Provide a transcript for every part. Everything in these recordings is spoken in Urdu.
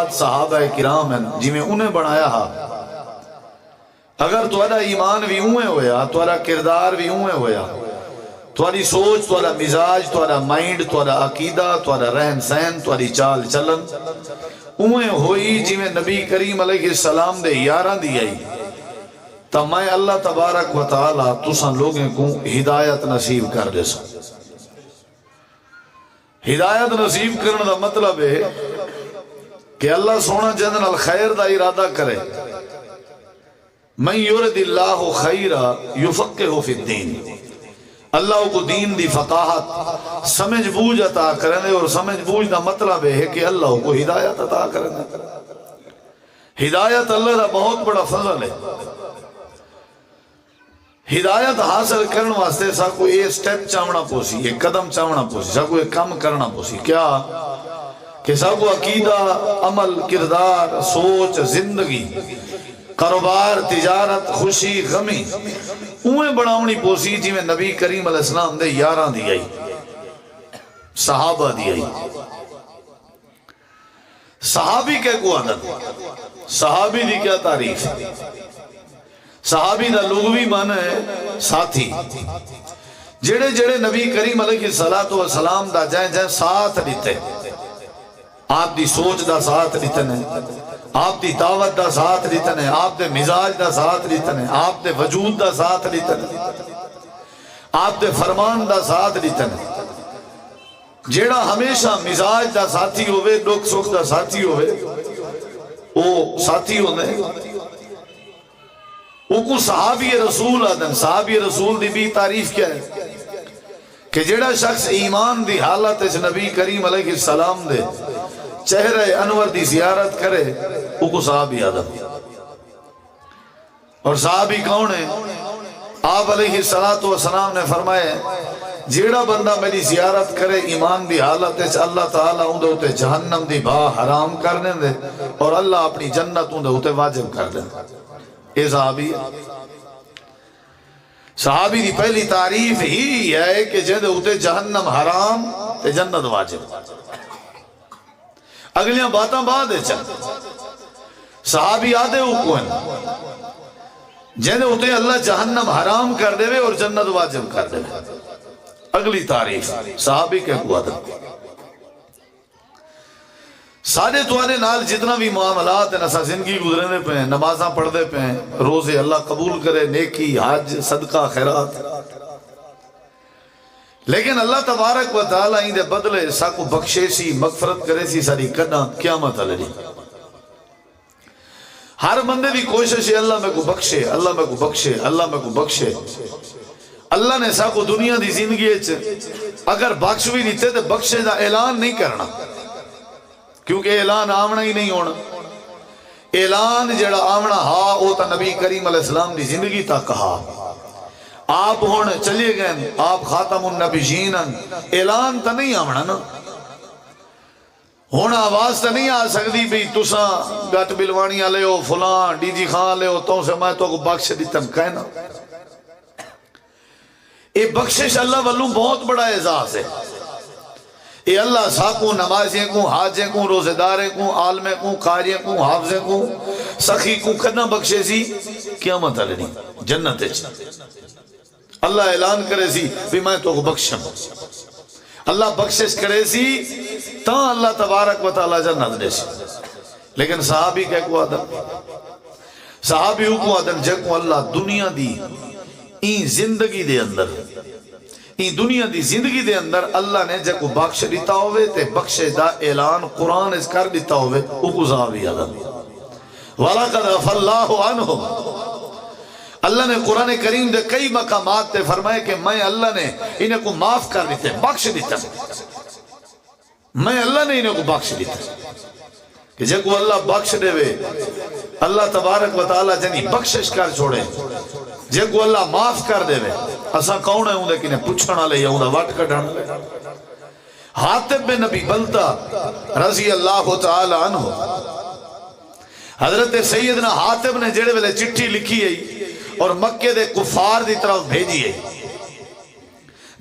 بعد صحابہ کرام ہیں جی میں انہیں بنایا ہا اگر تھوڑا ایمان بھی اوے ہویا تھوڑا کردار بھی اوے ہویا تھوڑی سوچ تھوڑا مزاج تھوڑا مائنڈ تھوڑا عقیدہ تھوڑا رہن سہن تھوڑی چال چلن اوے ہوئی جی میں نبی کریم علیہ السلام دے یاراں دی آئی تو میں اللہ تبارک و تعالی تساں لوگوں کو ہدایت نصیب کر دے سا ہدایت نصیب کرنے دا مطلب ہے کہ اللہ سونا جنن الخیر دا ارادہ کرے من یرد اللہ خیرہ یفقہ فی الدین اللہ کو دین دی فقاہت سمجھ بوجھ عطا کرنے اور سمجھ بوجھ دا مطلب ہے کہ اللہ کو ہدایت عطا کرنے ہدایت اللہ دا بہت بڑا فضل ہے ہدایت حاصل کرنے واسطے سا کو یہ سٹیپ چاونا پوسی یہ قدم چاونا پوسی سا کو یہ کم کرنا پوسی کیا کہ سا کو عقیدہ عمل کردار سوچ زندگی کاروبار تجارت خوشی غمی اوہیں بڑھاونی پوسی جی میں نبی کریم علیہ السلام دے یاراں دی آئی صحابہ دی آئی صحابی کے کو عدد صحابی دی کیا تعریف صحابی دا لغوی معنی ہے ساتھی جڑے جڑے نبی کریم علیہ السلام دا جائیں جائیں ساتھ دیتے آپ دی سوچ دا ساتھ دیتے ہیں آپ دی دعوت دا ساتھ دیتے ہیں آپ دے مزاج دا ساتھ دیتے ہیں آپ دے وجود دا ساتھ دیتے ہیں آپ دے فرمان دا ساتھ دیتے ہیں جیڑا ہمیشہ مزاج دا ساتھی ہوئے دکھ سکھ دا ساتھی ہوئے وہ ساتھی ہونے وہ کو صحابی رسول آدن صحابی رسول دی بھی تعریف کیا ہے کہ جیڑا شخص ایمان دی حالت اس نبی کریم علیہ السلام دے چہرے انور دی زیارت کرے وہ کو صحابی آدم اور صحابی کون ہے آپ علیہ السلام نے فرمائے جیڑا بندہ میری زیارت کرے ایمان دی حالت ہے اللہ تعالیٰ اندھے ہوتے جہنم دی بھا حرام کرنے دے اور اللہ اپنی جنت اندھے ہوتے واجب کر دے اے صحابی صحابی دی پہلی تعریف ہی ہے کہ جہاں ہوتے جہنم حرام تے جنت واجب اگلیاں باتاں بعد ہے چل صحابی آدھے حکوین جہاں ہوتے اللہ جہنم حرام کر دے اور جنت واجب کر دے اگلی تعریف صحابی کے قوت سارے توانے نال جتنا بھی معاملات ہیں نسا زندگی گزرنے پہ ہیں نمازاں پڑھ دے پہ ہیں روزے اللہ قبول کرے نیکی حج صدقہ خیرات لیکن اللہ تبارک و تعالیٰ ہی دے بدلے سا کو بخشے سی مغفرت کرے سی ساری کنا قیامت علی ہر بندے بھی کوشش ہے اللہ میں کو بخشے اللہ میں کو بخشے اللہ میں کو بخشے اللہ نے سا کو دنیا دی زندگی اگر بخش بھی دیتے تو بخشے دا اعلان نہیں کرنا کیونکہ اعلان آمنا ہی نہیں ہونا اعلان جڑا آمنا ہاں وہ تا نبی کریم علیہ السلام دی زندگی تا کہا آپ ہونے چلے گئے آپ خاتم النبیین اعلان تا نہیں آمنا نا ہونا آواز تا نہیں آ سکتی بھی تساں گٹ بلوانی آلے ہو فلان ڈی جی خان لے ہو تو سے میں تو کو بخش دیتم کہنا یہ بخشش اللہ والوں بہت بڑا اعزاز ہے یہ اللہ ساکوں نمازیں کو حاجیں کو روزے داریں کو عالمیں کو قارییں کو حافظیں کو سخی کو کنا بخشے سی قیامت علی جنت ہے اللہ اعلان کرے سی بھی میں تو بخشم اللہ بخشش کرے سی تا اللہ تبارک و تعالی جنت دے سی لیکن صحابی کہہ کو آدم صحابی کو آدم جے کو اللہ دنیا دی این زندگی دے اندر این دنیا دی زندگی دے اندر اللہ نے جے کو بخش دیتا ہوئے تے بخش دا اعلان قرآن اس کر دیتا ہوئے او کو صحابی آدم وَلَقَدْ عَفَا اللَّهُ عَنْهُمْ اللہ نے قرآن کریم دے کئی مقامات تے فرمائے کہ میں اللہ نے انہیں کو معاف کر دیتے بخش دیتا میں اللہ نے انہیں کو بخش دیتا کہ جے کو اللہ بخش دے وے اللہ تبارک و تعالی جنی بخشش کر چھوڑے جے کو اللہ معاف کر دے وے اسا کون ہے ہوں دے کنے پچھنا لے یا ہوں دا وٹ کٹھنا لے حاتب بن نبی بلتا رضی اللہ تعالی عنہ حضرت سیدنا حاتب نے جڑے ویلے چٹھی لکھی ہے اور مکہ دے کفار دی طرف بھیجی ہے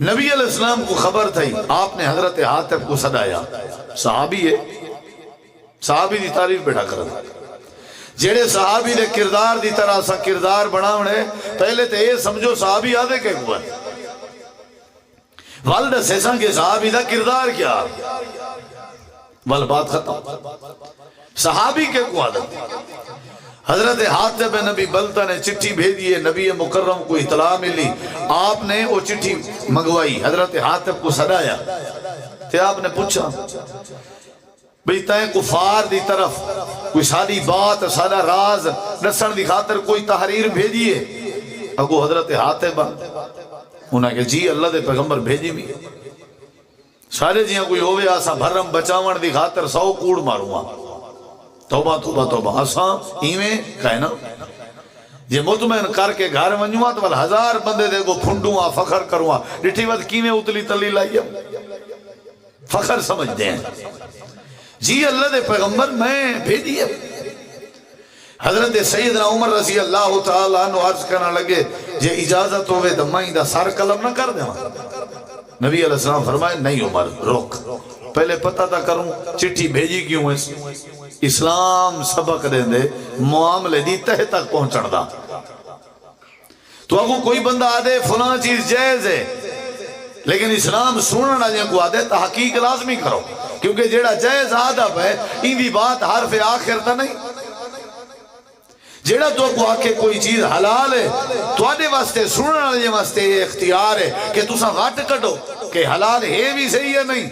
نبی علیہ السلام کو خبر تھی آپ نے حضرت حاتب کو صدایا صحابی ہے صحابی دی تعریف بیٹھا کر جیڑے صحابی دے کردار دی طرح سا کردار بناونے پہلے تے یہ سمجھو صحابی آدھے کے کوئے والدہ سیسان کے صحابی دا کردار کیا وال بات ختم صحابی کے کو عادت حضرت حاتب نبی بلتا نے چٹھی بھیجی ہے نبی مکرم کو اطلاع ملی آپ نے وہ چٹھی منگوائی حضرت حاتب کو صدایا تے آپ نے پوچھا بھئی تائیں کفار دی طرف کوئی ساری بات سارا راز نسن دی خاطر کوئی تحریر بھیجی ہے اگو حضرت حاتب انہاں کہ جی اللہ دے پیغمبر بھیجی بھی سارے جیاں کوئی ہوئے آسا بھرم بچاون دی خاطر 100 کوڑ ماروں توبہ توبہ توبہ آسا ایمیں کہنا یہ مطمئن کر کے گھر ونجوہ تو 1000 بندے دے کو پھنڈوں فخر کروں ڈٹھی وقت کیویں اتلی تلی لائیے فخر سمجھ دیں جی اللہ دے پیغمبر میں بھیجی ہے حضرت سیدنا عمر رضی اللہ تعالیٰ عنہ عرض کرنا لگے جے اجازت ہوئے تو میں دا سار قلم نہ کر دیں نبی علیہ السلام فرمائے نہیں عمر روک پہلے پتہ تھا کروں چٹھی بھیجی کیوں ہے اسلام سبق دیں دے معاملے دی تہ تک پہنچن دا تو اگو کوئی بندہ آدھے فلاں چیز جائز ہے لیکن اسلام سننا جن کو آدھے تحقیق لازمی کرو کیونکہ جیڑا جائز آدھب ہے ان دی بات حرف آخر تا نہیں جیڑا تو کو آکے کوئی چیز حلال ہے تو آدھے واسطے سننا جن واسطے اختیار ہے کہ تُسا غٹ کٹو کہ حلال ہے بھی صحیح ہے نہیں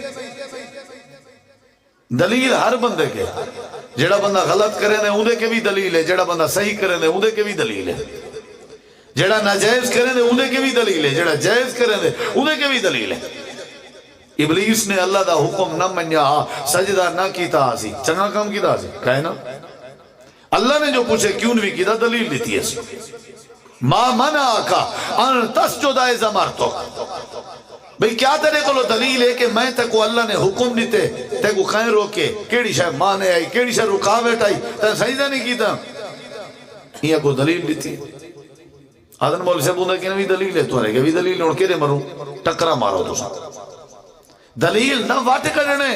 دلیل ہر بندے کے جیڑا بندہ غلط کرے نے اندھے کے بھی دلیل ہے جیڑا بندہ صحیح کرے نے اندھے کے بھی دلیل ہے جیڑا ناجائز کرے نے اندھے کے بھی دلیل ہے جیڑا جائز کرے نے اندھے کے بھی دلیل ہے ابلیس نے اللہ دا حکم نہ منیا سجدہ نہ کیتا آسی چنگا کام کیتا آسی کہے نا اللہ نے جو پوچھے کیوں نہیں کیتا دلیل دیتی ہے ما منع کا ان تسجد ایزا مرتو بھئی کیا تیرے کو لو دلیل ہے کہ میں تے کو اللہ نے حکم دیتے تے کو کہیں روکے کیڑی شاہ مانے آئی کیڑی شاہ رکاوٹ آئی تے سجدہ نہیں کیتا یہ کو دلیل دیتی آدھن مولی سے بوندہ کی نوی دلیل ہے تو آنے کہ بھی دلیل ہے اور کیرے مروں ٹکرا مارو تو ساتھ دلیل نہ واٹے کرنے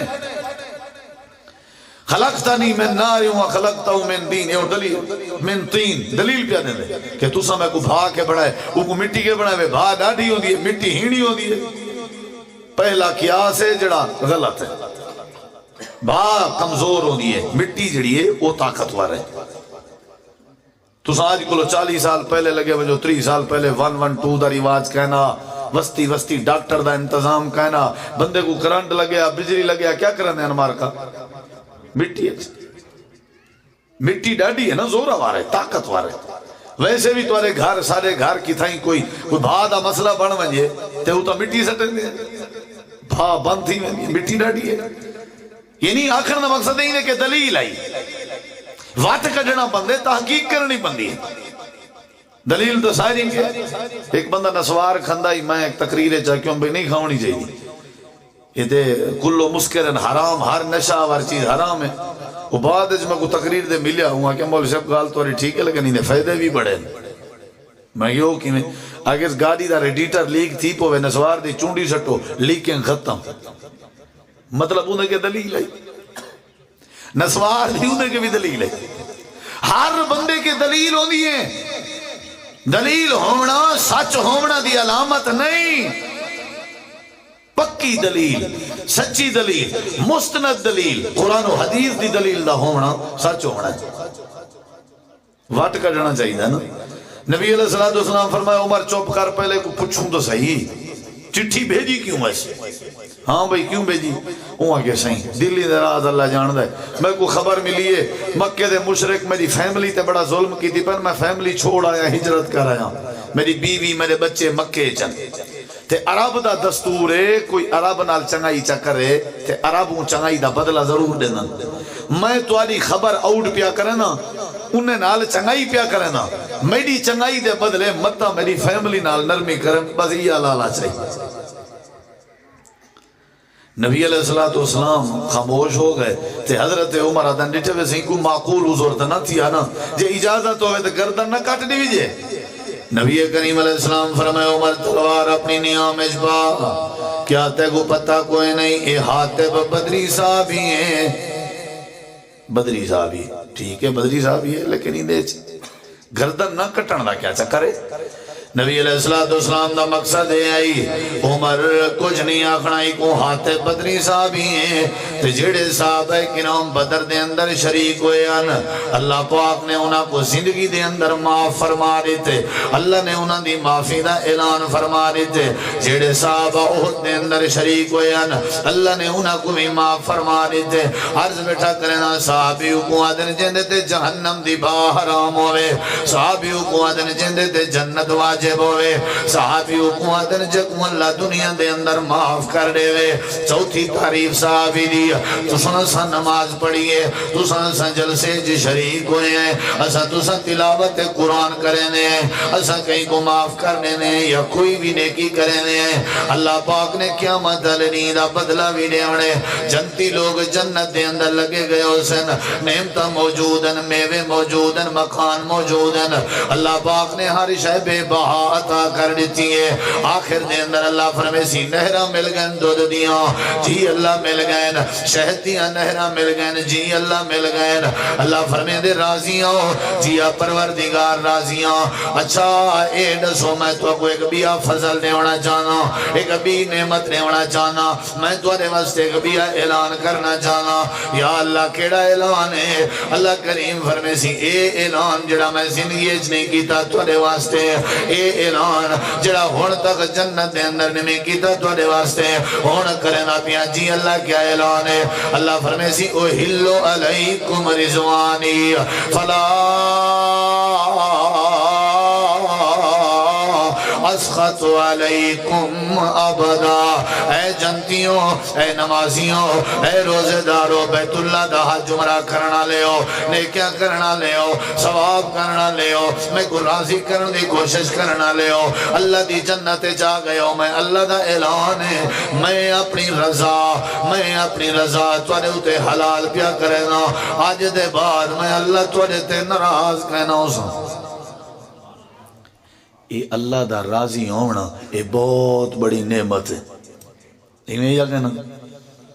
خلقتنی من ناری و خلقتاو من دین اور دلیل من تین دلیل پیا دیں دے کہ تو سا میں کو بھا کے بڑھائے وہ کو مٹی کے بڑھائے بھا ڈاڑی ہوں دیئے مٹی ہینی ہوں دیئے پہلا قیاس ہے جڑا غلط ہے بھا کمزور ہوں دیئے مٹی جڑی ہے وہ طاقتور ہے تو سا آج کو 40 سال پہلے لگے وہ جو 3 سال پہلے 112 دا رواج کہنا وستی وستی ڈاکٹر دا انتظام کہنا بندے کو کرنٹ لگیا بجلی لگیا کیا کرنے انمار کا مٹی ہے مٹی ڈاڑی ہے نا زور آوار ہے طاقت وار ہے ویسے بھی تمہارے گھر سارے گھر کی تھائیں کوئی بھا دا مسئلہ بن ونجے تے وہ تو مٹی سٹیں دے بھا بند تھی مٹی ڈاڑی ہے یعنی آخر نہ مقصد ہے کہ دلیل آئی وات کڈنا بندے تحقیق کرنی بندی ہے دلیل تو ساری کے ایک بندہ نسوار کھندائی میں ایک تقریر چاکیوں بھی نہیں کھاؤنی چاہیے یہ دے کلو مسکرن حرام ہر نشہ ہر چیز حرام ہے وہ بعد جب میں کو تقریر دے ملیا ہوا کہ مولوی صاحب گال تو ٹھیک ہے لیکن انہیں فائدے بھی بڑھے میں یہ ہوں کہ میں آگے اس گاڑی دا ریڈیٹر لیک تھی پوے نسوار دی چونڈی سٹو لیکن ختم مطلب انہیں کے دلیل ہے نسوار دی انہیں کے بھی دلیل ہے ہر بندے کے دلیل ہوندی ہے دلیل ہونا سچ ہونا دی علامت نہیں پکی دلیل سچی دلیل مستند دلیل قرآن و حدیث دی دلیل دا ہونا سچ ہونا واٹ کرنا چاہیے نا نبی علیہ السلام فرمایا عمر چوپ کر پہلے کو پوچھوں تو صحیح چٹھی بھیجی کیوں ایسے ہاں بھئی کیوں بھیجی وہاں کہ صحیح دلی دے راز اللہ جان دے میں کو خبر ملی ہے مکہ دے مشرک میری فیملی تے بڑا ظلم کی تھی پر میں فیملی چھوڑ آیا ہجرت کر آیا میری بیوی میرے بچے مکے چن تے عرب دا دستور ہے کوئی عرب نال چنگائی چکرے تے عربوں چنگائی دا بدلہ ضرور دینا میں تواری خبر آؤٹ پیا کرنا انہیں نال چنگائی پیا کرنا میری چنگائی دے بدلے متا میری فیملی نال نرمی کرن بس یہ لالا چاہیے نبی علیہ السلام خاموش ہو گئے تے حضرت عمر آدھن ڈیٹھے ویسے کو معقول حضور تا نہ تھیا نا جے اجازت ہوئے تے گردن نہ کٹ دیجئے نبی کریم علیہ السلام فرمائے عمر تلوار اپنی نیام اجبا کیا تے کو پتہ کوئی نہیں اے حاتب بدری صاحب ہی ہیں بدری صاحب ہی ٹھیک ہے، بدری صاحب ہی ہے، لیکن اندے گردن نہ کٹن دا کیا چکر ہے؟ نبی علیہ السلام دا مقصد ہے آئی عمر کچھ نہیں آکھنا ہی کو ہاتھ بدری صاحب ہی ہیں تے جڑے صحابہ کرام بدر دے اندر شریک ہوئے ان اللہ پاک نے انہاں کو زندگی دے اندر معاف فرما دیتے، اللہ نے انہاں دی معافی دا اعلان فرما دیتے، جڑے صحابہ احد دے اندر شریک ہوئے ان اللہ نے انہاں کو بھی معاف فرما دیتے۔ عرض بیٹھا کرنا صحابیوں کو آدن جندے تے جہنم دی باہ حرام ہوئے، صحابیوں کو آدن جندے تے جنت واجب ہوئے، صحابیوں کو آدن جگوں اللہ دنیا دے اندر معاف کر دے وے۔ چوتھی تعریف صحابی دی تو سا نماز پڑھئے، تو سا جلسے جی شریک ہوئے ہیں، اسا تو سا تلاوت قرآن کرنے ہیں، اسا کہیں کو معاف کرنے ہیں یا کوئی بھی نیکی کرنے ہیں، اللہ پاک نے قیامت علی دا بدلہ بھی دیونے، جنتی لوگ جنت دے اندر لگے گئے حسن، نعمتہ موجودن، میوے موجودن، مکان موجودن، اللہ پاک نے ہر شے بے بہا عطا کر دیتی ہے۔ آخر دے اندر اللہ فرمے سی نہرہ مل گئن دودھ دیاں، جی اللہ مل گئن، شہد دیاں نہرہ مل گئن، جی اللہ مل گئن، اللہ فرمے دے راضیاں، جی پروردگار راضیاں۔ اچھا اے دسو میں تو کو ایک بیا فضل دے ہونا چاہنا، ایک بھی نعمت دے ہونا چاہنا، میں تو دے واسطے ایک بیا اعلان کرنا چاہنا، یا اللہ کیڑا اعلان ہے؟ اللہ کریم فرمے سی اے اعلان جڑا میں زندگی اچ نہیں کیتا تو دے واسطے، اے اعلان جڑا ہون تک جنت دے اندر نہیں کیتا تو دے واسطے ہون کرنا پیا۔ جی اللہ کیا اعلان ہے؟ اللہ فرمے سی اُحِلُّ عَلَيْكُمْ رِضْوَانِي فَلَا اسخط علیکم ابدا۔ اے جنتیوں، اے نمازیوں، اے روزے داروں، بیت اللہ دا حج عمرہ کرنا لے ہو، نیکیاں کرنا لے ہو، ثواب کرنا لے ہو، میں کو راضی کرنے دی کوشش کرنا لے ہو، اللہ دی جنت جا گئے ہو، میں اللہ دا اعلان ہے میں اپنی رضا توڑے اتے حلال پیا کرنا، آج دے بعد میں اللہ توڑے تے ناراض کہنا ہو سا۔ اے اللہ دا راضی ہونا اے بہت بڑی نعمت ہے، ایمیں یا کہنا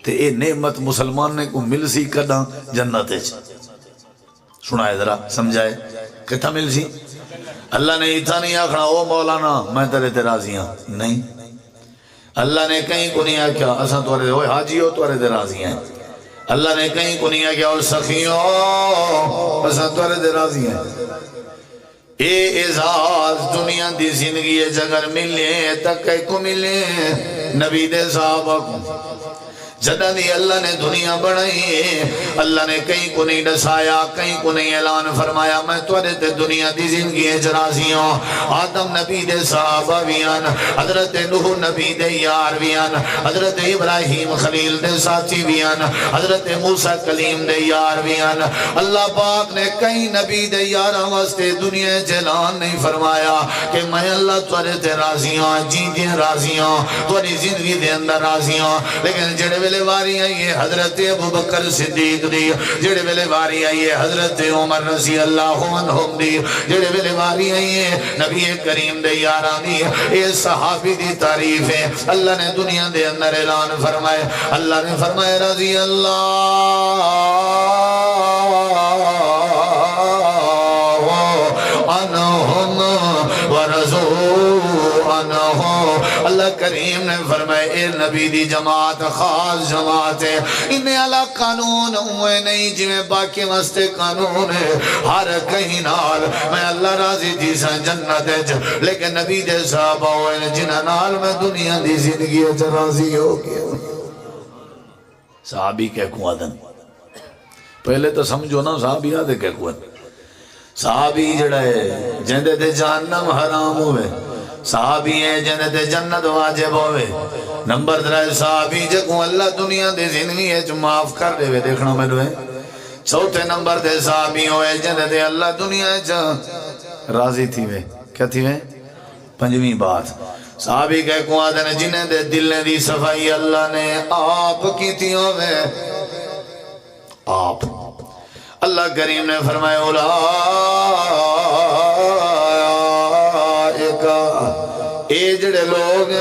تے اے نعمت مسلمان نے کو مل سی کردہ جنت ہے۔ سنائے ذرا سمجھائے کتا مل سی؟ اللہ نے اتنا نہیں آکھنا او مولانا میں تیرے تے راضی ہاں، نہیں، اللہ نے کہیں کو نہیں آکھا اساں توارے ہوئے حاجیو توارے تے راضی ہیں، اللہ نے کہیں کو نہیں آکھا اور سخیوں اساں توارے تے راضی ہیں۔ اے اعزاز دنیا دی زندگی جگر ملے تک کو ملے نبی دے صحابہ کو، جدہ دی اللہ نے دنیا بڑھائی، اللہ نے کہیں کو نہیں ڈسایا، کہیں کو نہیں اعلان فرمایا میں توڑے تے دنیا دی زندگی جرازی ہوں۔ آدم نبی دے صحابہ بیان، حضرت نوح نبی دے یار بیان، حضرت ابراہیم خلیل دے ساتھی بیان، حضرت موسیٰ کلیم دے یار بیان۔ اللہ پاک نے کئی نبی دے یارہ واسطے دنیا جلان نہیں فرمایا کہ میں اللہ توڑے تے راضی ہوں، جی دے راضی ہوں، توڑی زندگی دے اندر راضی ہوں، لیکن جڑے ویلے واری آئی ہے حضرت ابو بکر صدیق دی، جڑے ویلے واری آئی ہے حضرت عمر رضی اللہ عنہم دی، جڑے ویلے واری آئی ہے نبی کریم دے یاران دی، اے صحابی دی تعریف ہے۔ اللہ نے دنیا دے اندر اعلان فرمائے، اللہ نے فرمائے رضی اللہ عنہم ورضوا عنہ۔ اللہ کریم نے فرمائے اے نبی دی جماعت خاص جماعت ہے، انہیں اللہ قانون ہوئے نہیں جویں باقی واسطے قانون ہے، ہر کہیں نال میں اللہ راضی تھی سا جنت ہے، لیکن نبی دے صحابہ ہوئے جنہ نال میں دنیا دی زندگی راضی ہو گیا۔ صحابی کہہ کوں آدن پہلے تو سمجھو نا صحابی آدھے کہہ کوں آدن، صحابی جڑا ہے جندے تے جہنم حرام ہوئے، صحابی ہے جنہیں تے جنت واجب ہوئے۔ نمبر 3 صحابی جکوں اللہ دنیا دے زندگی ہے جو معاف کر دے وے، دیکھنا میں دوئے۔ چوتھے نمبر دے صحابی ہوئے جنہیں تے اللہ دنیا جو راضی تھی وے، کیا تھی وے؟ پنجویں بات صحابی کہہ کو آدھنے جنہیں دے دل دی صفائی اللہ نے آپ کی تھی ہوئے، آپ اللہ کریم نے فرمائے اے جڑے لوگ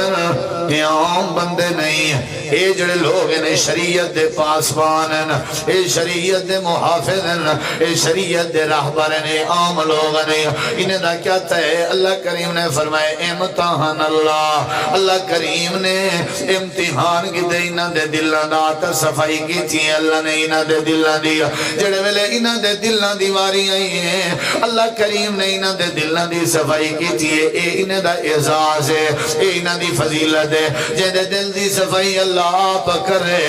یہ عام بندے نہیں ہیں، یہ جڑے لوگ ہیں شریعت دے پاسبان ہیں، یہ شریعت دے محافظ ہیں، یہ شریعت دے راہبر ہیں، عام لوگ نہیں۔ انہیں دا کیا ہے؟ اللہ کریم نے فرمائے امتحان اللہ، اللہ کریم نے امتحان کی دے انہاں دے دلان دا صفائی کی تھی، اللہ نے انہاں دے دلان دیا جڑے ویلے انہاں دے دلان دی واری آئی ہیں، اللہ کریم نے انہاں دے دلان دی صفائی کی تھی، اے انہاں دا اعزاز ہے، اے انہاں دی فضیلت ہے، جے دے دل دی صفائی اللہ آپ کرے،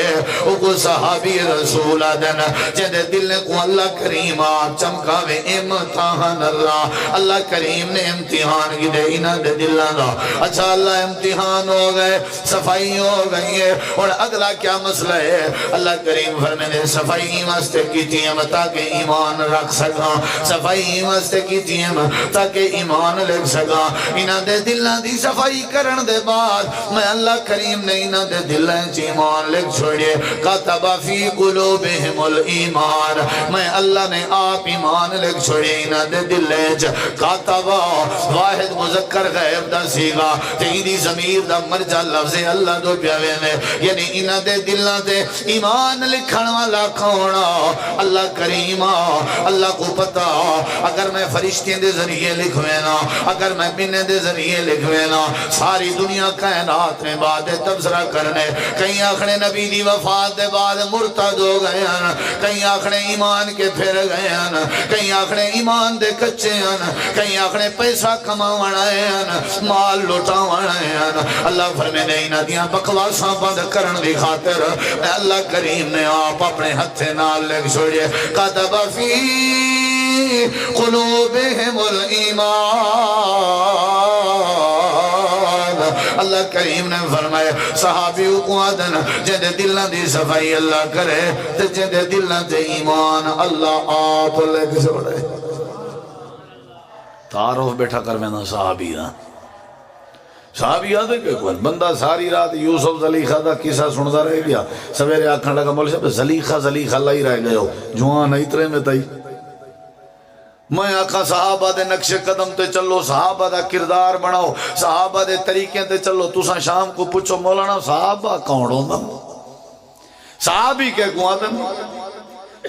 او کو صحابی رسول آدن، جے دے دل کو اللہ کریم آپ چمکاوے امتحان اللہ، اللہ کریم نے امتحان کی دے انہاں دے دلان دا۔ اچھا اللہ امتحان ہو گئے، صفائی ہو گئی ہے، اور اگلا کیا مسئلہ ہے؟ اللہ کریم فرمائے صفائی واسطے کی تھی ہم تاکہ ایمان رکھ سکاں، صفائی واسطے کی تھی ہم تاکہ ایمان لکھ سکاں۔ انہاں دے دلان دی صفائی کرن دے بعد میں اللہ کریم نے انہاں دے دلان چی ایمان لکھ چھوڑیے، کتب فی قلوبہم الایمان، میں اللہ نے آپ ایمان لکھ چھوڑیے انہاں دے دلان چ، کتب واحد مذکر غیب دا سیگا تیدی ضمیر دا مرجع لفظ اللہ دو پیاوے میں، یعنی انہاں دے دلان تے ایمان لکھن والا کھونا اللہ کریم، اللہ کو پتا اگر میں فرشتیں دے ذریعے لکھوینا، اگر میں بنے دے ذریعے لکھوینا، ساری دنیا کائنات میں بعد تبصرہ کرنے، کہیں آخنے نبی دی وفات دے بعد مرتد ہو گئے ہیں، کہیں آخنے ایمان کے پھر گئے ہیں، کہیں آخنے ایمان دے کچے ہیں، کہیں آخنے پیسہ کماونا ہے، مال لوٹاونا ہے۔ اللہ فرمے نے انہاں دیاں بکواساں بند کرن دی خاطر اللہ کریم نے آپ اپنے ہتھے نال لکھ چھوڑیے، کتب فی قلوبہم الایمان، اللہ کریم نے فرمائے صحابیوں کو آدن جہدے دلان دی صفائی اللہ کرے تے جہدے دلان تے ایمان اللہ آپ لکھ چھوڑے۔ تعارف بیٹھا کرمینا صحابی دا، صحابی یاد ہے کہ کوئی بندہ ساری رات یوسف زلیخہ دا قصہ سندا رہ گیا، سویرے آکھن لگا مول صاحب زلیخہ زلیخہ اللہ ہی رہ گئے ہو، جوان اترے میں تائی میں آکھا صحابہ دے نقش قدم تے چلو، صحابہ دا کردار بناؤ، صحابہ دے طریقے تے چلو۔ تساں شام کو پوچھو مولانا صحابہ کون ہوں گا؟ صحابی کیا کو آدم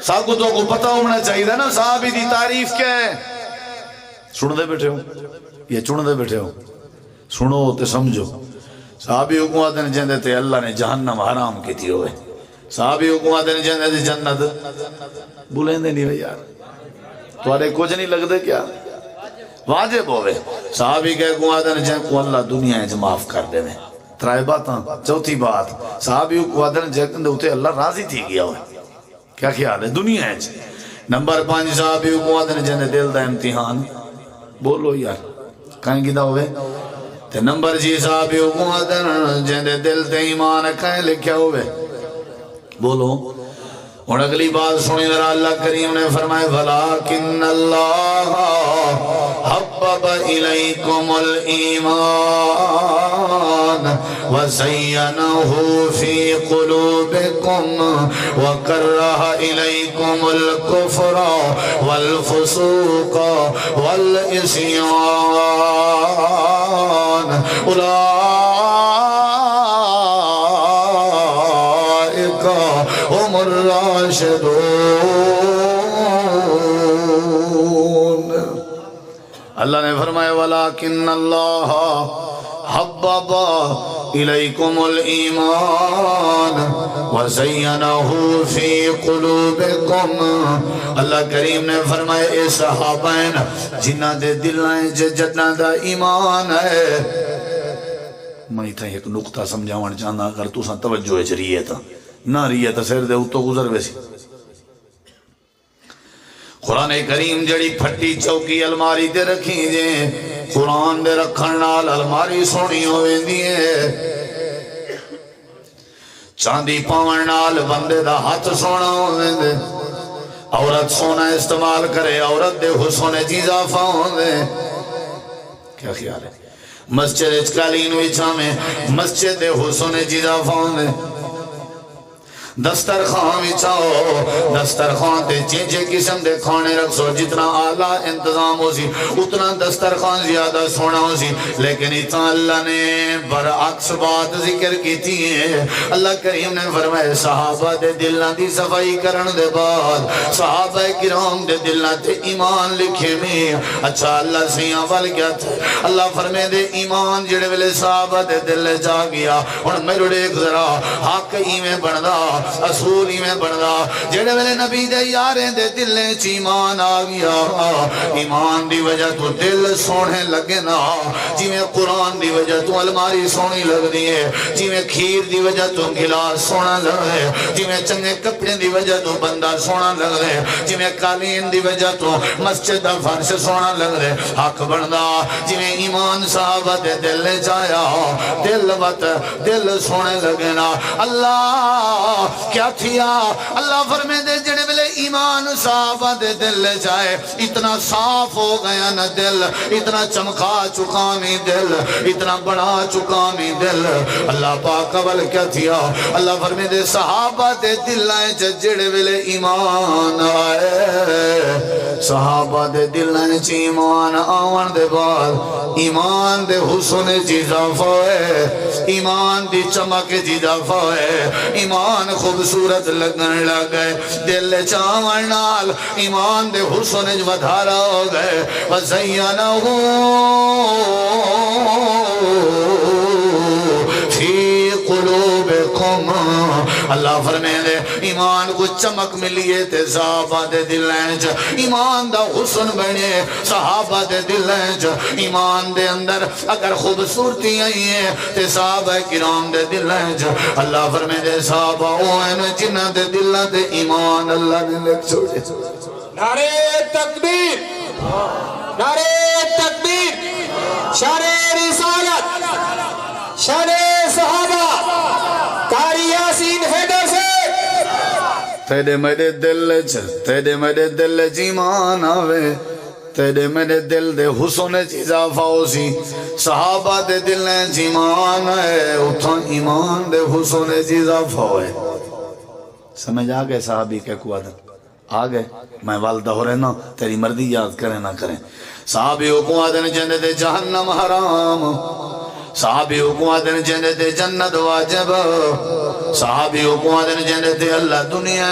ساکو تو کو پتہ ہونا چاہیے نا صحابی دی تعریف کیا ہے؟ سن دے بیٹھے ہو، یہ چن دے بیٹھے ہو، سنو تے سمجھو۔ صحابی حکومت نے جندے تے اللہ نے جہنم حرام کی تھی ہوئے، صحابی حکومت نے جندے تے جنت بولیں دے نہیں یار، توارے کچھ نہیں لگ دے کیا واجب ہوئے۔ صحابی کے حکومت نے جن کو اللہ دنیا ہے معاف کر دے میں ترائے باتاں۔ چوتھی بات صحابی حکومت نے جن دے اللہ راضی تھی گیا ہوئے، کیا خیال ہے دنیا ہے۔ نمبر 5 صحابی حکومت نے جن دل دا امتحان، بولو یار کہیں گی دا ہوئے تے نمبر 6 صحابی حکومت جن دل تے ایمان کہیں لکھیا ہوئے، بولو۔ اور اگلی بات سنی ذرا، اللہ کریم نے فرمائے وَلَكِنَّ اللَّهَ حَبَّبَ إِلَيْكُمُ الْإِيمَانَ وَزَيَّنَهُ فِي قُلُوبِكُمْ وَكَرَّهَ إِلَيْكُمُ الْكُفْرَ وَالْفُسُوقَ وَالْعِصْيَانَ أُولَئِكَ هم الراشدون۔ اللہ نے فرمایا وَلَكِنَّ اللَّهَ حَبَّبَ إِلَيْكُمُ الْإِيمَانَ وَزَيَّنَهُ فِي قُلُوبِكُمْ، اللہ کریم نے فرمایا اے صحابین جنہ دے دلائیں جنہ دا ایمان ہے۔ میں تھا ایک نقطہ سمجھاوان چاہنا، اگر تو ساں توجہ ہے چریئے تھا نہ ریت سیر دے اتو گزر ویسی۔ قرآن کریم جڑی پھٹی چوکی الماری دے رکھی دے، قرآن دے رکھن نال الماری سونی ہوئے دیئے، چاندی پاون نال بندے دا ہاتھ سونا ہوئے دے، عورت سونا استعمال کرے عورت دے حسن اضافہ ہوئے۔ کیا خیال ہے؟ مسجد اچکالین وچھا میں مسجد دے حسن اضافہ ہوئے، دسترخوان بچھاؤ، دسترخوان تے چینچے قسم دے کھانے رکھ سو، جتنا اعلیٰ انتظام ہو سی اتنا دسترخوان زیادہ سونا ہو سی، لیکن اتنا اللہ نے برعکس بات ذکر کی تھی ہے۔ اللہ کریم نے فرمائے صحابہ دے دلوں دی صفائی کرن دے بعد صحابہ کرام دے دلوں تے ایمان لکھے میں، اچھا اللہ سیاں وال کیا تھا، اللہ فرمائے دے ایمان جڑے ویلے صحابہ دے دل جا گیا، اور میرے ایک ذرا حق ایویں بندا، اصول ایویں بندا، جڑے ویلے نبی دے یاریں دے دلیں چ ایمان آ گیا، ایمان دی وجہ تو دل سونے لگے نا، جی میں قرآن دی وجہ تو الماری سونی لگ دی ہے، جی میں کھیر دی وجہ تو گلاس سونا لگ رہے، جی میں چنگے کپڑے دی وجہ تو بندہ سونا لگ رہے، جی میں قالین دی وجہ تو مسجد دا فرش سونا لگ رہے، حق بندا جی میں ایمان صحابہ دے دل جایا، دل وط دل سونے لگے نا۔ اللہ کیا تھیا، اللہ فرمے دے جڑے بلے ایمان صحابہ دے دل جائے، اتنا صاف ہو گیا نا دل، اتنا چمکا چکا میں دل، اتنا بڑا چکا میں دل۔ اللہ پاک اول کیا تھیا، اللہ فرمے دے صحابہ دے دل آئے جڑے بلے ایمان آئے، صحابہ دے دل آئے چی ایمان آوان دے بعد ایمان دے حسن چی اضافہ ہے، ایمان دی چمک چی اضافہ ہے، ایمان خوبصورت لگن لگے، دل چاون نال ایمان دے حسن ودھارا ہو گئے، وَزَيَّنَهُ فِي قُلُوبِكُمْ، اللہ فرمائے دے ایمان کو چمک ملیے تے صحابہ دے دلیں چ ایمان دا حسن بنے، صحابہ دے دلیں چ ایمان دے اندر اگر خوبصورتی آئی ہے تے صحابہ کرام دے دلیں چ اللہ فرمائے دے صحابہ اوہن جنہ دے دلیں دے ایمان اللہ نے لکھ چھوڑے۔ نعرے تکبیر، نعرے تکبیر، شان رسالت، شان صحابہ، قاری یاسین حیدر سے تیرے میرے دل چ تیرے میرے دل چ ایمان آوے، تیرے میرے دل دے حسن چ اضافہ ہو سی، صحابہ دے دلیں چ ایمان ہے، اتھا ایمان دے حسن چ اضافہ ہوئے۔ سمجھ آگئے صحابی کے قوادن آگئے، میں والدہ ہو رہے نا تیری مردی یاد کریں نہ کریں، صحابیوں کو آدن جنت جہنم حرام، صحابیوں کو آدن جنت جنت واجب، صحابیوں کو آدن جنت اللہ دنیا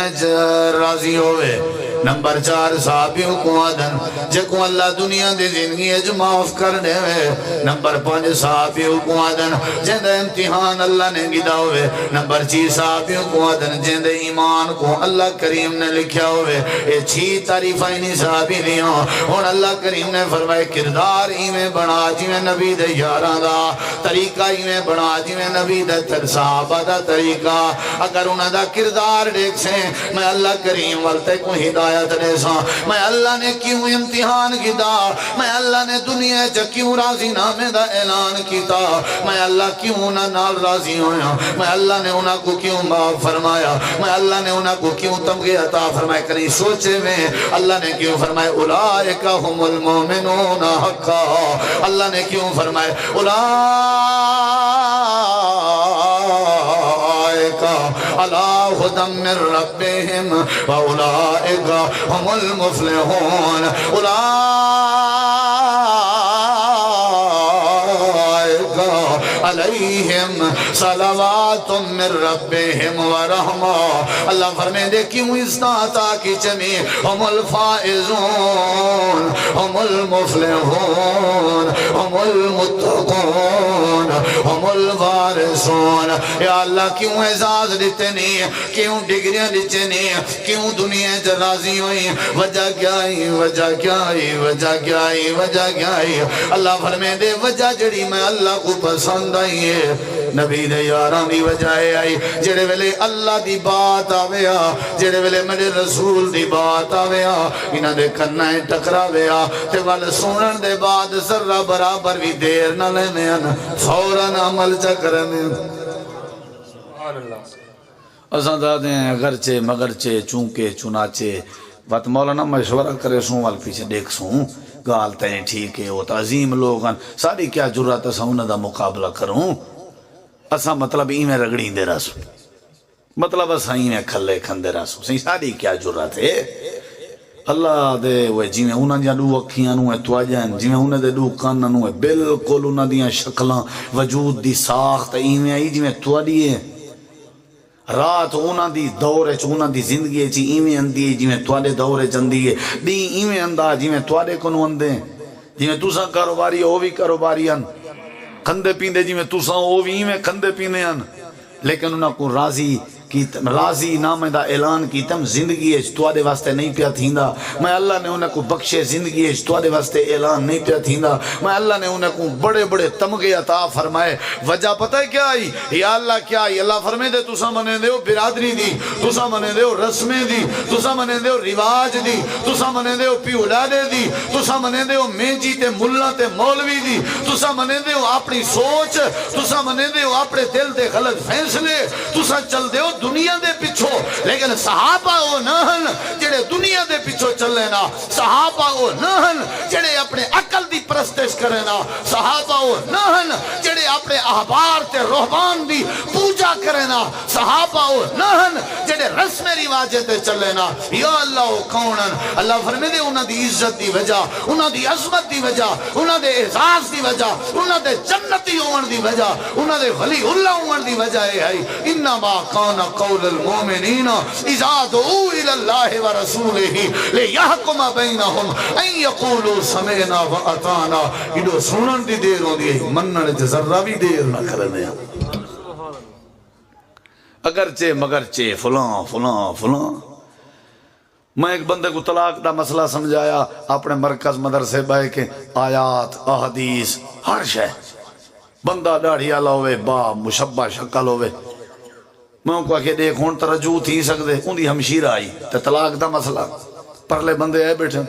راضی ہوئے۔ نمبر 4 صحابیوں کو آدن جے کو اللہ دنیا دے زندگی اج معاف کر دے ہوئے۔ نمبر 5 صحابیوں کو آدن جن دے امتحان اللہ نے گدا ہوئے۔ نمبر 6 صحابیوں کو آدن جن دے ایمان کو اللہ کریم نے لکھیا ہوئے۔ یہ 6 تعریفہ نہیں صحابی دیاں، اور اللہ کریم نے فرمائے کردار ایمیں بنا جی میں نبی دے یاران دا، طریقہ ایمیں بنا جی میں نبی دے صحابہ دا طریقہ، اگر انہاں دا کردار دیکھ سے میں اللہ کریم والتے کو ہدایت دے سا، میں اللہ نے کیوں امتحان کیتا، میں اللہ نے دنیا چا کیوں راضی نامے دا اعلان کیتا، میں اللہ کیوں نہ نال راضی ہویا، میں اللہ نے انہاں کو کیوں معاف فرمایا، میں اللہ نے انہاں کو کیوں تمغے عطا فرمائے، کریں سوچے میں اللہ نے کیوں فرمائے اولئک هم المؤمنون حقا، اللہ نے کیوں فرمائے علی ھدی من ربہم واولئک هم المفلحون، علیہم صلوات من ربہم ورحمہ، اللہ فرمائے دے کیوں استعطا کی چمی ہم الفائزون ہم المفلحون ہم المتقون ہم الوارثون۔ یا اللہ کیوں اعزاز دیتے نہیں، کیوں ڈگریاں دیتے نہیں، کیوں دنیا راضی ہوئی، وجہ کیا ہی، وجہ کیا ہی، وجہ کیا ہی، وجہ کیا ہی، اللہ فرمائے دے وجہ جڑی میں اللہ کو پسند آئی ہے، نبی دے یاران دی وجہ آئی، جڑے ویلے اللہ دی بات آویا، جڑے ویلے میرے رسول دی بات آویا، انہاں دے کنائیں ٹکراویا، تے وال سنن دے بعد ذرہ برابر بھی دیر نہ لینے آنا، فوراً عمل چا کرنے۔ اساں دادے ہیں اگرچہ مگرچہ چونکہ چنانچہ، بات مولانا مشورہ کرے سوں وال پیچھے دیکھ سوں، گال تیرے ٹھیک ہے، وہ تعظیم لوگاں ساری کیا جرات اساں انہاں دا مقابلہ کروں، اساں مطلب ایمیں رگڑیں دے رسو، مطلب سائیں میں کھلے کھندے رسو سائیں ساری کیا جرات ہے اللہ دے وہ جیویں انہاں دیاں دو اکھیاں نو تواجاں جیویں انہاں دے دو کان نو بالکل انہاں دیاں شکلاں وجود دی ساخت ایویں آئی جیویں تواڈی ہے رات انہاں دی دور وچ انہاں دی زندگی وچ ایویں اندی ہے جیویں تواڈے دور وچ اندی ہے ڈی ایویں اندا جیویں تواڈے کونوں اندے جیویں تساں کاروباری او وی کاروباری ہن کھندے پیندے جیویں تساں او وی ایویں کھندے پیندے ہن لیکن انہاں کو راضی نامے دا اعلان کیتم زندگی اچ تواڈے واسطے نہیں پیا تھیندا میں اللہ نے انہاں کو بخشے زندگی اچ تواڈے واسطے اعلان نہیں پیا تھیندا میں اللہ نے انہاں کو بڑے بڑے تمغے عطا فرمائے وجہ پتہ ہے کیا آئی یا اللہ کیا آئی اللہ فرمے دے تساں منے دیو برادری دی تساں منے دیو رسمیں دی تساں منے دیو رواج دی تساں منے دیو پیوڑاڑے دی تساں منے دیو میجی تے ملہ تے مولوی دی تساں منے دیو اپنی سوچ تساں منے دیو اپنے دل دے غلط فیصلے تساں چل دیو دنیا دے پچھو لیکن صحابہ وہ نہن جڑے دنیا دے پچھو چلے نا صحابہ وہ نہن جڑے اپنے عقل دی پرستش کرے نا صحابہ وہ نہن جڑے اپنے احبار تے رہبان دی پوجا کرے نا صحابہ وہ نہن جڑے رسم رواجے تے چلے نا یا اللہ وہ کونن اللہ فرمے دے انہاں دی عزت دی وجہ انہاں دی عظمت دی وجہ انہاں دے اعزاز دی وجہ انہاں دے جنتی ہون دی وجہ انہاں دے ولی اللہ ہون دی وجہ ہے انما کان قول المؤمنین اذا دعوا الى الله ورسوله ليحكم بينهم ان يقولوا سمعنا واطعنا ایڈو سنن دی دیر ہوندی ہے منن تے ذرہ بھی دیر نہ کرنے اگرچہ مگرچہ فلاں میں ایک بندے کو طلاق دا مسئلہ سمجھایا اپنے مرکز مدرسے بائے کے آیات احادیث ہر شے بندہ داڑھی والا ہوئے با مشبہ شکل ہوئے میں ان کو آکے دیکھ ہون ترجو تھی سکتے ان دی ہمشیر آئی تے طلاق دا مسئلہ پرلے بندے آئے بیٹھے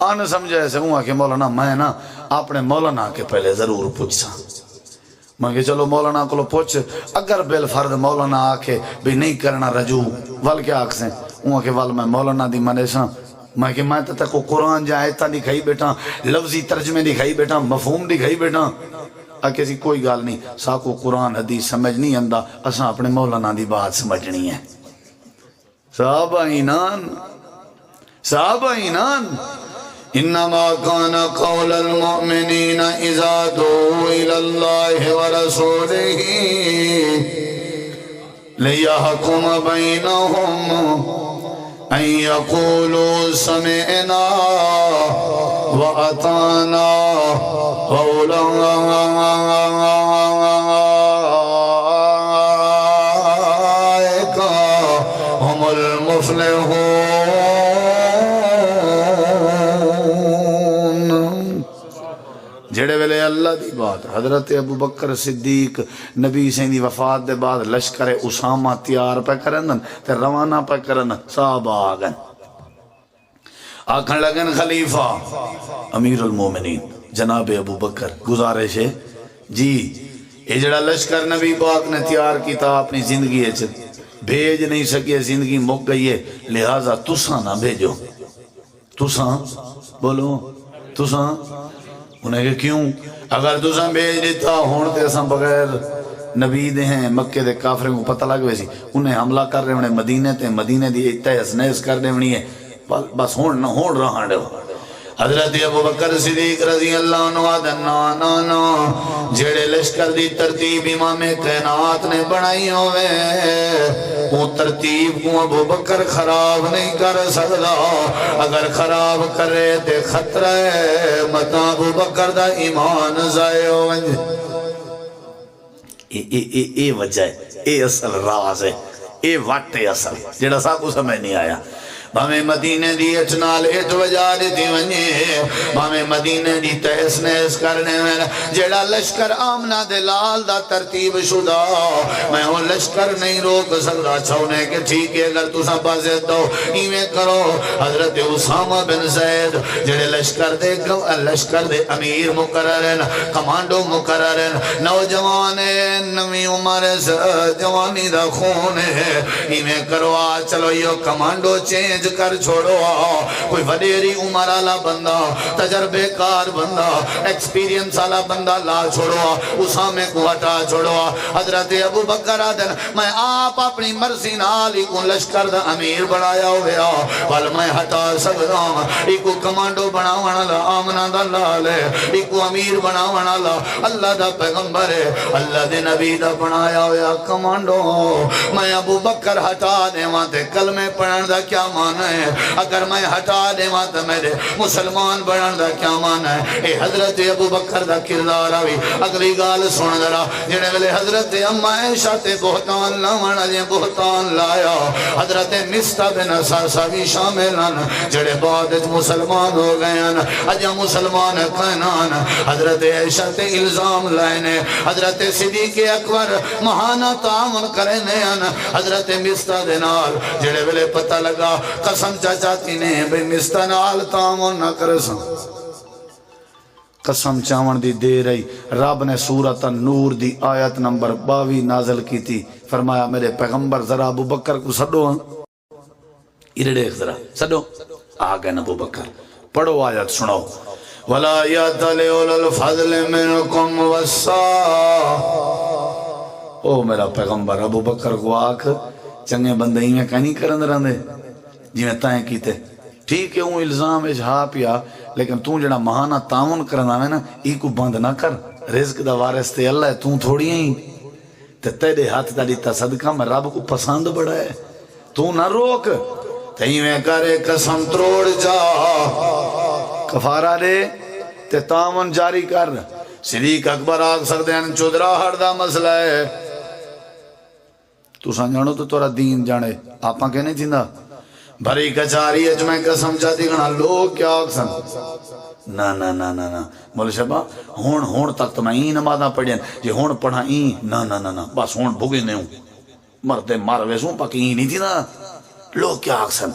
آنے سمجھے ایسے ہوں آکے مولانا میں نا اپنے مولانا کے پہلے ضرور پوچھ سا میں کہ چلو مولانا کو لو پوچھ اگر بالفرد مولانا آکے بھی نہیں کرنا رجوع وال کیا آکھ سے ہوں آکے وال میں مولانا دی منے سا میں کہ میں تک کو قرآن جا آیتہ دکھائی بیٹھا لفظی ترجمے دکھائی بیٹھا مفہوم دکھائی بیٹھا آکے سی کوئی گال نہیں ساکو قرآن حدیث سمجھ نہیں اندہ اساں اپنے مولانا دی بات سمجھنی ہے صحابہ اینان انما کان قول المؤمنین اذا دعوا الى اللہ ورسولہ لیحکم بینہم ان یقولوا سمعنا واطعنا اولئک هم المفلحون جڑے ویلے اللہ دی بات حضرت ابو بکر صدیق نبی سے دی وفات دے بعد لشکر اسامہ تیار پہ کرن تے روانہ پہ کرن صحابہ آگن آکھن لگن خلیفہ امیر المومنین جناب ابو بکر گزارش ہے جی یہ جڑا لشکر نبی پاک نے تیار کیتا اپنی زندگی ہے بھیج نہیں سکے زندگی مک گئی ہے لہٰذا تساں نہ بھیجو تساں بولو تساں انہیں کہ کیوں اگر تساں بھیج دیتا ہون تے اساں بغیر نبی دے ہیں مکے دے کافروں کو پتہ لگ ویسی انہیں حملہ کر رہے انہیں مدینے تے مدینے دی تہس نہس کر دے ونی ہے بس ہون رہا ڈے حضرت ابو بکر صدیق رضی اللہ عنہ نا جڑے لشکر دی ترتیب امام کائنات نے بنائی ہوئے وہ ترتیب کو ابو بکر خراب نہیں کر سکتا اگر خراب کرے تے خطرہ ہے متا ابو بکر دا ایمان ضائع ہو اے وجہ ہے اے اصل راز ہے اے واٹے اصل جڑا سا کو سمجھ نہیں آیا بھامے مدینے دی اچنال اٹ وجہ دیتی ونجے بھامے مدینے دی تحس نحس کرنے میں جیڑا لشکر آمنہ دے لال دا ترتیب شدہ میں ہوں لشکر نہیں روک سکتا چھونے کے ٹھیک ہے اگر تو سب بازید دو ایمیں کرو حضرت اسامہ بن زید جیڑے لشکر دے امیر مقررن کمانڈو مقررن نوجوان نوی عمر جوانی دا خون ہے ایمیں کرو چلو یہ کمانڈو چین انج کر چھوڑو کوئی وڈیری عمر والا بندہ تجربے کار بندہ ایکسپیرینس والا بندہ لا چھوڑو اسامے کو ہٹا چھوڑو حضرت ابو بکر آدن میں آپ اپنی مرضی نال ہی کو لشکر دا امیر بنایا ہویا بل میں ہٹا سکتا ایکو کمانڈو بناونا لا آمنا دا لالے ایکو امیر بناونا لا اللہ دا پیغمبر ہے اللہ دے نبی دا بنایا ہویا کمانڈو میں ابو بکر ہٹا دے وہاں تے کلمے پڑھن دا کیا مانا ہے اگر میں ہٹا دے وہاں تے میرے مسلمان بنن دا کیا مانا ہے اے حضرت ابو بکر دا کردار آوی اگلی گال سن درا جنہیں ویلے حضرت اما عائشہ تے بہتان لاونا جے بہتان لایا حضرت مستہ بن ساسا بھی شاملان جڑے بعد مسلمان ہو گئے اجا مسلمان قینان حضرت عائشہ تے الزام لائنے حضرت صدیق اکبر مہانا تعاون کرنے حضرت مستہ دے نال جڑے ویلے پتہ لگا قسم چاچاتی نے بھئی مستہ نال تعاون نہ کرساں قسم چاون دی دے رہی رب نے سورۃ النور دی آیت نمبر 22 نازل کی تھی فرمایا میرے پیغمبر ذرا ابو بکر کو سڈو ادھر دیکھ ذرا سڈو آ گئے ابو بکر پڑھو آیت سنو ولا یأتل اولو الفضل منکم والسعہ او میرا پیغمبر ابو بکر کو آکھ چنگے بندے ہی میں کہیں کرن رہندے جی میں تائیں کیتے ٹھیک ہے ہوں الزام اجہا پیا لیکن توں جڑا مہانہ تعاون کرنا ہے نا ای کو بند نہ کر رزق دا وارث تے اللہ ہے توں تھوڑی ہیں تے تیرے ہاتھ دا دیتا صدقہ میں رب کو پسند بڑا ہے تو نہ روک تہیں میں کرے قسم تروڑ جا کفارہ دے تے تعاون جاری کر صدیق اکبر آگ سکتے ہیں چودرہ ہر دا مسئلہ ہے تو سنجھانو تو تورا دین جانے آپاں کہنے تھیندا بھری کچاری ہے جو میں قسم چاہتی گنا لوگ کیا اکسن نا نا نا نا نا مولا شبہ ہون تک تو میں این نمازاں پڑھیں جی ہون پڑھا این نا نا نا نا بس ہون بھگے نہیں ہوں مردے مار ویسوں پاکی این نہیں تھی نا لوگ کیا اکسن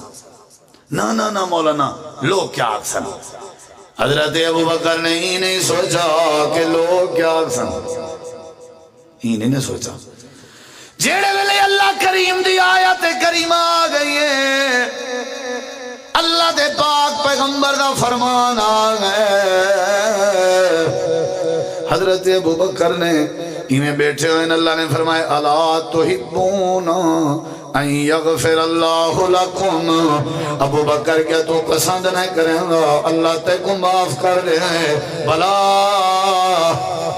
نا نا نا مولانا لوگ کیا اکسن حضرت ابو بکر نے ہی نہیں سوچا کہ لوگ کیا اکسن ہی نہیں سوچا جیڑے ویلے اللہ کریم دی آیت کریم آ گئی ہے اللہ دے پاک پیغمبر دا فرمان آ گئے حضرت ابو بکر نے ہمیں بیٹھے ہوئے اللہ نے فرمائے الا تحبون ان یغفر اللہ لکم ابو بکر کیا تو پسند نہیں کریں گا اللہ تے کو معاف کر دے بلا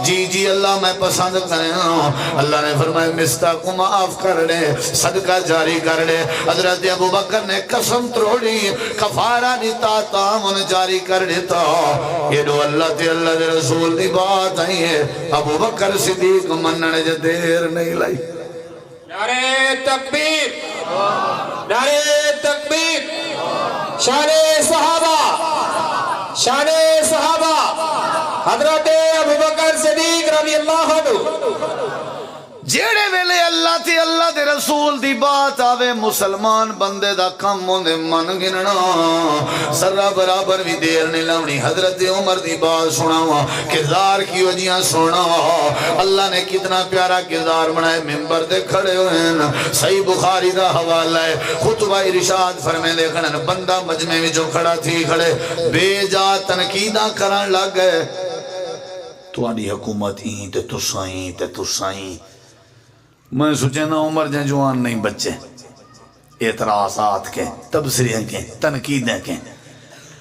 جی جی اللہ میں پسند کریں گا اللہ نے فرمایا مستہ کو معاف کر دے صدقہ جاری کر دے حضرت ابو بکر نے قسم توڑی کفارہ دیتا تعاون جاری کر دیتا یہ دو اللہ تے اللہ دے رسول دی بات آئی ہے ابو بکر صدیق مننے جو دیر نہیں لائی نعرہ تکبیر نعرہ تکبیر شان صحابہ حضرت ابو بکر صدیق رضی اللہ عنہ جیڑے ویلے اللہ تے اللہ دے رسول دی بات آوے مسلمان بندے دا کم ہوندے من گننا ذرہ برابر بھی دیر نہیں لونی حضرت عمر دی بات سناوا کردار کی وجیاں سنا اللہ نے کتنا پیارا کردار بنائے ممبر دے کھڑے ہوئے ہیں صحیح بخاری دا حوالہ ہے خطبہ ارشاد فرمے دے کھڑے بندہ مجمع میں جو کھڑا تھی کھڑے بے جا تنقیدہ کرن لگ گئے توانی حکومت ہی تے تسائیں میں سوچے نا عمر جن جوان نہیں بچے اعتراضات کے تبصریاں کے تنقیدیں کے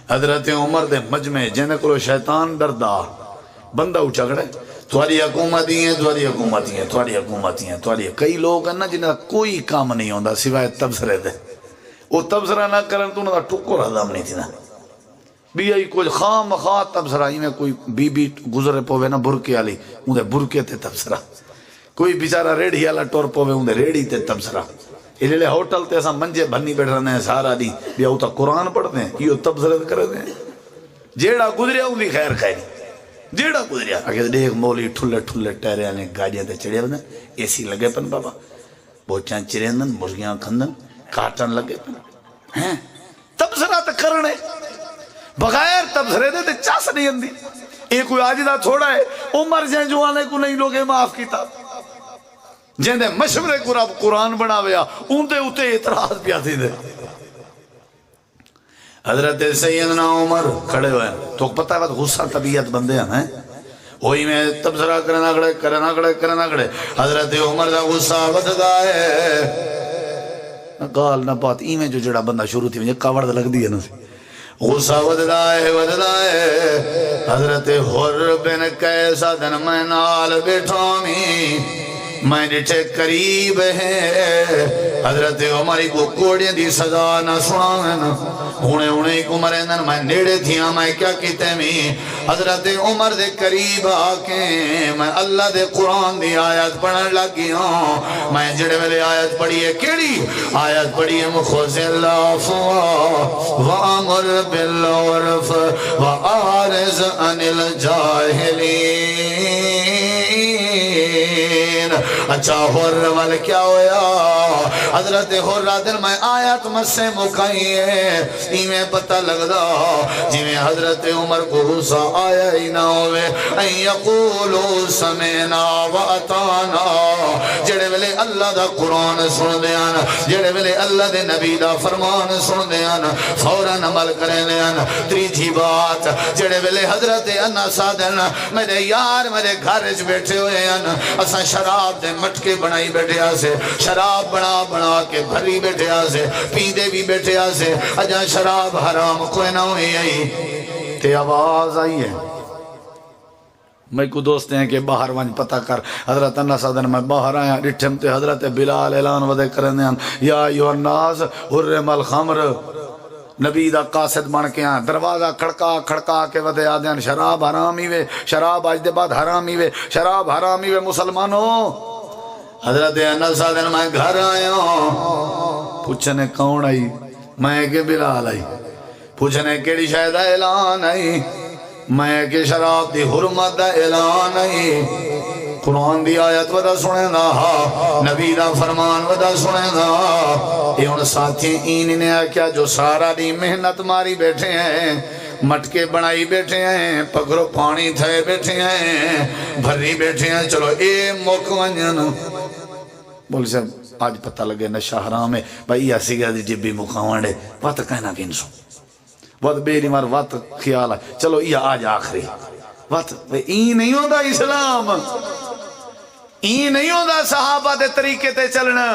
حضرت عمر دے مجمع جن کو شیطان ڈردا بندہ اچھا کھڑے تھوڑی حکومتی ہیں کئی لوگ ہیں نا جنہیں کوئی کام نہیں ہوندہ سوائے تبصرے دے وہ تبصرہ نہ کرن تو انہوں کا ٹکر حضام نہیں تھی نا بھی آئی کوئی خام خواہ تبصرہ ہی میں کوئی بی بی گزرے پوے نا برکے آلی انہیں برکے تے تبصرہ کوئی بیچارہ ریڑھی والا ٹور پوے انہیں ریڑھی تے تبصرہ یہ لے ہوٹل تے ایسا منجے بھنی بیٹھ رہنے ہیں سارا دی بھی آؤ تا قرآن پڑھتے ہیں یہ تبصرہ کر دیں جیڑا گزریا ان بھی خیر خیری جیڑا گزریا اگر دیکھ مولی ٹھلے ٹہرے آنے گاڑیاں تے چڑھے ہونے اے سی لگے پن بابا بوچان چریندن مرگیاں کھندن کارٹن لگے پن ہیں تبصرہ تے کرنے بغیر تبصرے دے تے چاس نہیں اندی ایک کوئی آجدہ تھوڑا ہے عمر جن جوانے کو نہیں لوگے معاف کیتا جن دے مشورے کو رب قرآن بنا ویا ان دے اتے اعتراض پیا تھی دے حضرت سیدنا عمر کھڑے ہوئے ہیں تو پتہ ہے بات غصہ طبیعت بندے ہیں وہی میں تبصرہ کرنا کھڑے حضرت عمر دا غصہ بددا ہے گال نہ بات ایویں جو جڑا بندہ شروع تھی مجھے کاوڑ لگ دی ہے نا غصہ بددا ہے حضرت حر بن قیس دن میں نال بیٹھا میں ڈٹھے قریب ہے حضرت عمر کو کوڑیاں دی سزا نہ سناویں ہونے کو مرندن میں نیڑے تھیاں میں کیا کیتے میں حضرت عمر دے قریب آکے میں اللہ دے قرآن دی آیت پڑھن لگی ہوں میں جڑے والے آیت پڑھی ہے کیڑی آیت پڑھی ہے مخوض اللہ وَأَمُرْ بِالْعُرْفِ وَآرِزْ عَنِ الْجَاهِلِينَ اچھا حر وال کیا ہویا حضرت حر دل میں آیت مسے مکائی ہے ایمیں پتہ لگ دا جیویں حضرت عمر کو غصہ آیا ہی نہ ہوئے ان یقولو سمینا و اتانا جڑے ویلے اللہ دا قرآن سن دیانا جڑے ویلے اللہ دے نبی دا فرمان سن دیانا فوراً عمل کریں دیانا تریجی بات جڑے ویلے حضرت انا سادن میرے یار میرے گھرج بیٹھے ہوئے ہیں اساں شراب دے مٹکے بنائی بیٹھے آسے شراب بنا کے بھری بیٹھے آسے پیندے بھی بیٹھے آسے اجا شراب حرام کوئی نہ ہوئی آئی تے آواز آئی ہے میں کو دوستے ہیں کہ باہر ونج پتہ کر حضرت انہ صدن میں باہر آیا رٹھم تے حضرت بلال اعلان ودے کرنے یا ایوہ الناس حرم الخمر نبی دا قاصد بن کے آن دروازہ کھڑکا کے ودے آدھیں شراب حرامی وے شراب آج دے بعد حرامی وے شراب حرامی وے مسلمانوں حضرت انس دن میں گھر آیا پوچھنے کون آئی میں کہ بلال آئی پوچھنے کیڑی شاید اعلان آئی میں کہ شراب دی حرمت دا اعلان آئی قرآن دی آیت ودا سنے دا نبی دا فرمان ودا سنے دا یہ ان ساتھی این نے کیا جو سارا دی محنت ماری بیٹھے ہیں مٹکے بنائی بیٹھے ہیں پکڑو پانی تھے بیٹھے ہیں بھری بیٹھے ہیں چلو اے موک ونجن بولی صاحب آج پتہ لگے نشہ حرام ہے بھائی یہ سیگا دی جبی مکاوانڈے وقت کہنا کنسو وقت بیری مار وقت خیال ہے چلو یہ آج آخری وقت این نہیں ہوتا اسلام این نہیں ہوتا صحابہ دے طریقے تے چلنا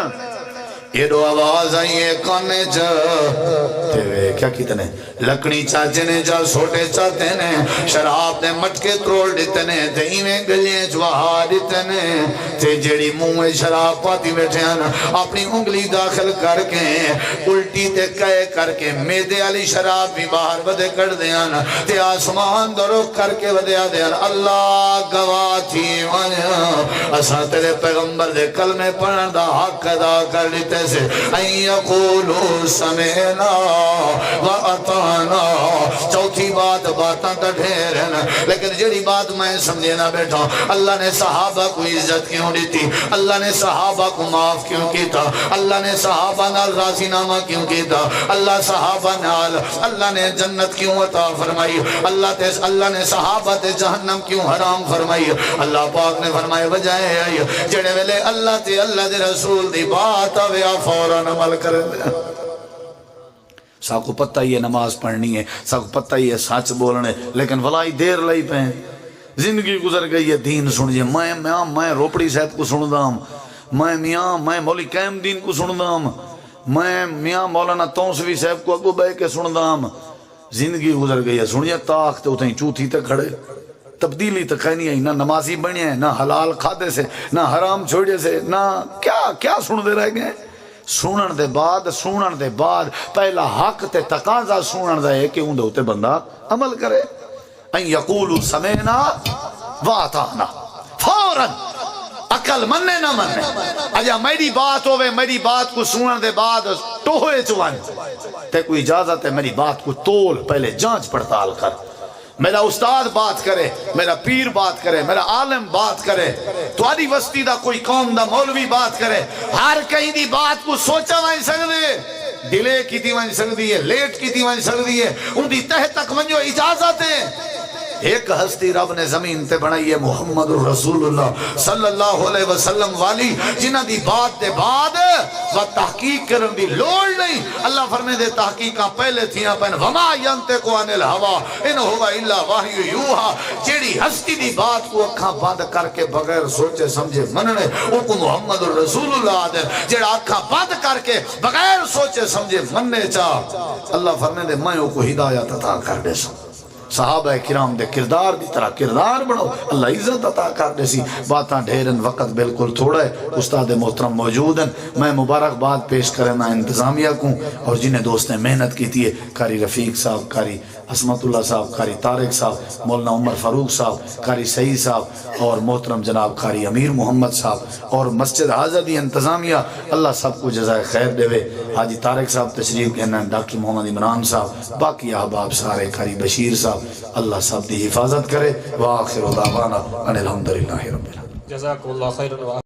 یہ دو آواز آئی ہے کانے تے کیا کیتے ہیں لکڑی چاچے نے جا سوٹے چاہتے نے شراب دے مٹکے تروڑ دیتے نے تے ایویں گلیاں چوہا دیتے نے تے جیڑی منہ شراب پاتی بیٹھے ہیں اپنی انگلی داخل کر کے الٹی تے کہے کر کے میدے علی شراب بھی باہر بدے کر دیاں تے آسمان درو کر کے بدے آدھیاں اللہ گواہ تھی ونیا اساں تیرے پیغمبر دے کلمے پڑھن دا حق ادا کر لیتے سے ان یقولو سمینا و اتانا چوتھی بات باتاں تا ڈھیر ہیں لیکن جڑی بات میں سمجھے نہ بیٹھا اللہ نے صحابہ کو عزت کیوں دیتی اللہ نے صحابہ کو معاف کیوں کیتا اللہ نے صحابہ نال راضی نامہ کیوں کیتا اللہ صحابہ نال اللہ نے جنت کیوں عطا فرمائی اللہ نے صحابہ تے جہنم کیوں حرام فرمائی اللہ پاک نے فرمائے وجہ ہے جڑے ویلے اللہ تے اللہ دے رسول دی بات آوے فوراً عمل کریں دے سا کو پتہ ہی ہے نماز پڑھنی ہے سا کو پتہ ہی ہے سچ بولنے لیکن ولائی دیر لئی پہ زندگی گزر گئی ہے دین سنجھے میں روپڑی صاحب کو سندام میں مولی قائم دین کو سندام میں میاں مولانا تونسوی صاحب کو اگو بے کے سندام زندگی گزر گئی ہے سنجھے تاخت اتہیں چوتھی تے کھڑے تبدیلی تو کہیں نہیں ہے نہ نمازی بنی ہے نہ حلال کھادے سے نہ حرام چھوڑے سے نہ کیا سن دے رہ گئے سنن دے بعد پہلا حق تے تقاضا سنن دے ہے کہ اندھے ہوتے بندہ عمل کرے ان یقولو سمینا واتانا فوراً عقل مننے نہ مننے اجا میری بات ہوئے میری بات کو سنن دے بعد ٹوہے چوان تے کوئی اجازت ہے میری بات کو تول پہلے جانچ پڑتال کر میرا استاد بات کرے میرا پیر بات کرے میرا عالم بات کرے تواری وسطی دا کوئی قوم دا مولوی بات کرے ہر کہیں دی بات کو سوچا وائن سکتے ڈیلے کی تھی وائن سکتی ہے لیٹ کی تھی وائن سکتی ہے ان دی تہ تک منجو اجازت ہے ایک ہستی رب نے زمین تے بنائی ہے محمد رسول اللہ صلی اللہ علیہ وسلم والی جنہ دی بات دے بعد و تحقیق کرن دی لوڑ نہیں. اللہ فرمے دے تحقیقاں پہلے تھیاں پہن وما ینطق عن الہوا ان ہوا الا وحی یوحا. جیڑی ہستی دی بات کو اکھاں بند کر کے بغیر سوچے سمجھے مننے او کو محمد رسول اللہ دے. جیڑا اکھاں بند کر کے بغیر سوچے سمجھے مننے چاہ اللہ فرمے دے میں او کو ہدایت عطا کر دے سوں. صحابہ کرام دے کردار دی طرح کردار بڑھو اللہ عزت عطا کر دے سی. باتاں ڈھیرن وقت بالکل تھوڑا ہے. استاد محترم موجود ہیں. میں مبارکباد پیش کرنا انتظامیہ کو اور جنہیں دوست نے محنت کی تھی قاری رفیق صاحب, قاری عصمت اللہ صاحب, قاری طارق صاحب, مولانا عمر فاروق صاحب, قاری سعید صاحب اور محترم جناب قاری امیر محمد صاحب اور مسجد حاضری انتظامیہ. اللہ سب کو جزائے خیر دے. حاجی طارق صاحب تشریف کہنا, ڈاکٹر محمد عمران صاحب, باقی احباب سارے, قاری بشیر صاحب, اللہ سب دی حفاظت کرے. وآخر دعوانا ان الحمدللہ رب العالمین. جزاک اللہ خیر.